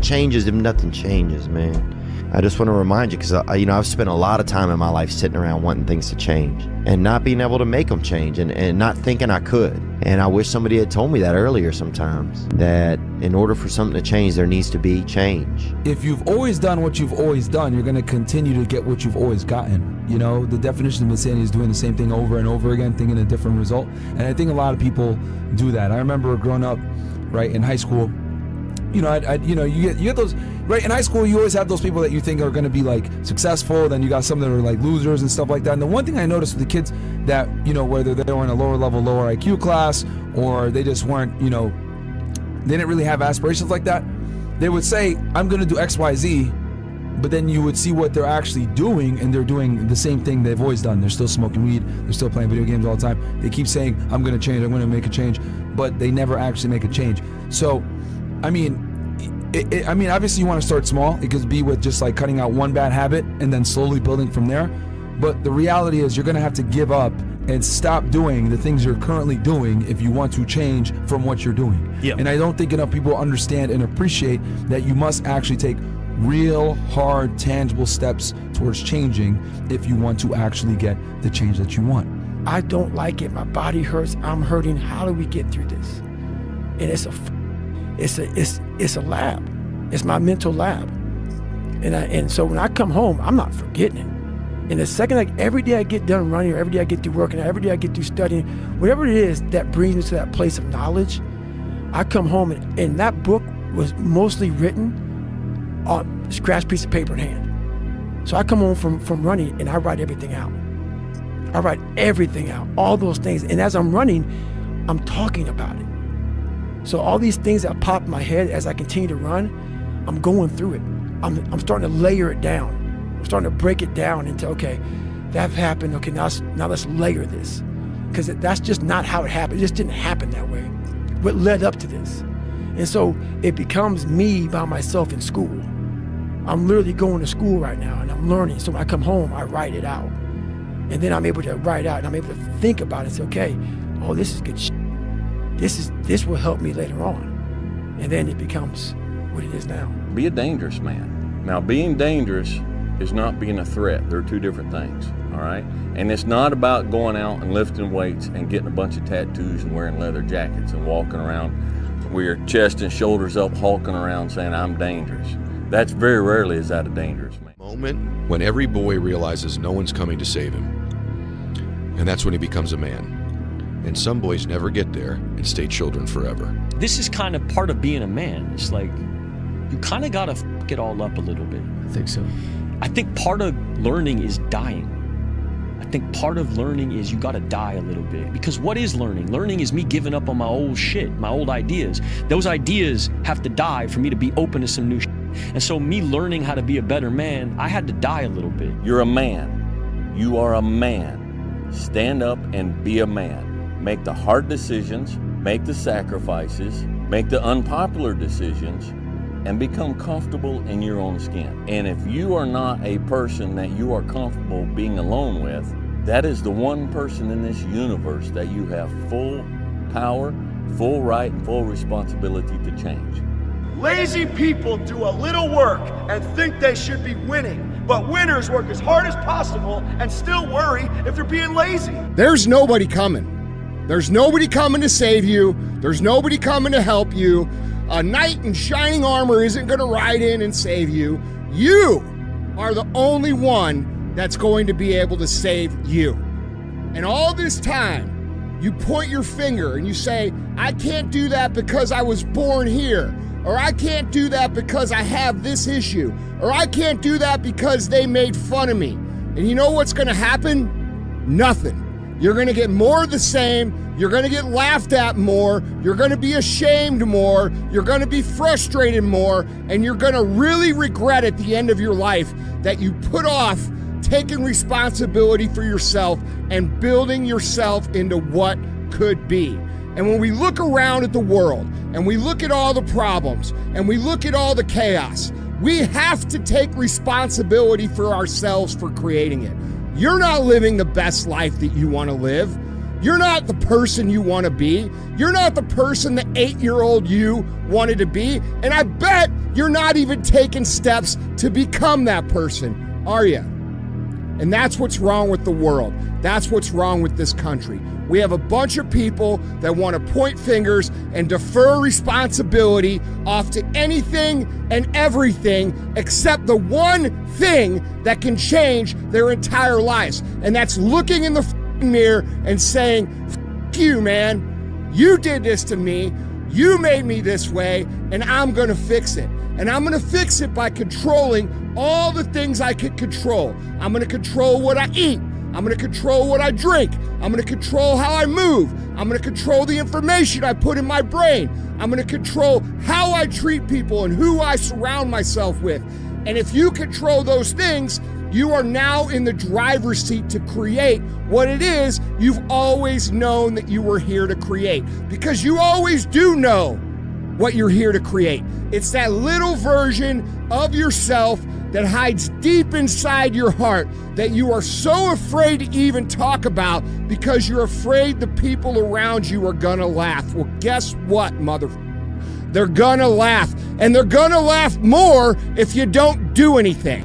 changes if nothing changes, man. I just want to remind you, because I've spent a lot of time in my life sitting around wanting things to change and not being able to make them change, and not thinking I could. And I wish somebody had told me that earlier sometimes, that in order for something to change, there needs to be change. If you've always done what you've always done, you're going to continue to get what you've always gotten. You know, the definition of insanity is doing the same thing over and over again, thinking a different result. And I think a lot of people do that. I remember growing up, right, in high school, you get those, right, in high school you always have those people that you think are going to be like successful, then you got some that are like losers and stuff like that. And the one thing I noticed with the kids that, whether they were in a lower IQ class, or they just weren't, they didn't really have aspirations like that, they would say, I'm going to do X, Y, Z, but then you would see what they're actually doing, and they're doing the same thing they've always done. They're still smoking weed, they're still playing video games all the time. They keep saying, I'm going to change, I'm going to make a change, but they never actually make a change. So, obviously you want to start small. It could be with just like cutting out one bad habit and then slowly building from there. But the reality is you're going to have to give up and stop doing the things you're currently doing if you want to change from what you're doing. Yep. And I don't think enough people understand and appreciate that you must actually take real, hard, tangible steps towards changing if you want to actually get the change that you want. I don't like it. My body hurts. I'm hurting. How do we get through this? And it's a lab. It's my mental lab. And so when I come home, I'm not forgetting it. And the second, like every day I get done running, or every day I get through working, every day I get through studying, whatever it is that brings me to that place of knowledge, I come home and that book was mostly written on a scratch piece of paper in hand. So I come home from running and I write everything out. I write everything out, all those things. And as I'm running, I'm talking about it. So all these things that pop in my head as I continue to run, I'm going through it. I'm starting to layer it down. I'm starting to break it down into, okay, that happened. Okay, now let's layer this. Because that's just not how it happened. It just didn't happen that way. What led up to this? And so it becomes me by myself in school. I'm literally going to school right now and I'm learning. So when I come home, I write it out. And then I'm able to write out and I'm able to think about it and say, okay, oh, this is good shit. This will help me later on. And then it becomes what it is now. Be a dangerous man. Now, being dangerous is not being a threat. They're two different things, all right? And it's not about going out and lifting weights and getting a bunch of tattoos and wearing leather jackets and walking around with your chest and shoulders up, hulking around saying, I'm dangerous. That's very rarely is that a dangerous man. Moment when every boy realizes no one's coming to save him. And that's when he becomes a man. And some boys never get there and stay children forever. This is kind of part of being a man. It's like, you kind of got to fuck it all up a little bit. I think so. I think part of learning is dying. I think part of learning is you got to die a little bit. Because what is learning? Learning is me giving up on my old shit, my old ideas. Those ideas have to die for me to be open to some new shit. And so me learning how to be a better man, I had to die a little bit. You're a man. You are a man. Stand up and be a man. Make the hard decisions, make the sacrifices, make the unpopular decisions, and become comfortable in your own skin. And if you are not a person that you are comfortable being alone with, that is the one person in this universe that you have full power, full right, and full responsibility to change. Lazy people do a little work and think they should be winning, but winners work as hard as possible and still worry if they're being lazy. There's nobody coming. There's nobody coming to save you. There's nobody coming to help you. A knight in shining armor isn't going to ride in and save you. You are the only one that's going to be able to save you. And all this time, you point your finger and you say, I can't do that because I was born here. Or I can't do that because I have this issue. Or I can't do that because they made fun of me. And you know what's going to happen? Nothing. You're going to get more of the same. You're going to get laughed at more. You're going to be ashamed more. You're going to be frustrated more. And you're going to really regret at the end of your life that you put off taking responsibility for yourself and building yourself into what could be. And when we look around at the world and we look at all the problems and we look at all the chaos, we have to take responsibility for ourselves for creating it. You're not living the best life that you want to live. You're not the person you want to be. You're not the person the 8-year-old you wanted to be. And I bet you're not even taking steps to become that person, are you? And that's what's wrong with the world. That's what's wrong with this country. We have a bunch of people that want to point fingers and defer responsibility off to anything and everything except the one thing that can change their entire lives. And that's looking in the mirror and saying, "F you, man. You did this to me. You made me this way, and I'm going to fix it. And I'm going to fix it by controlling all the things I can control. I'm going to control what I eat. I'm going to control what I drink. I'm going to control how I move. I'm going to control the information I put in my brain. I'm going to control how I treat people and who I surround myself with." And if you control those things, you are now in the driver's seat to create what it is you've always known that you were here to create. Because you always do know what you're here to create. It's that little version of yourself that hides deep inside your heart that you are so afraid to even talk about because you're afraid the people around you are gonna laugh. Well, guess what, motherfucker? They're gonna laugh, and they're gonna laugh more if you don't do anything.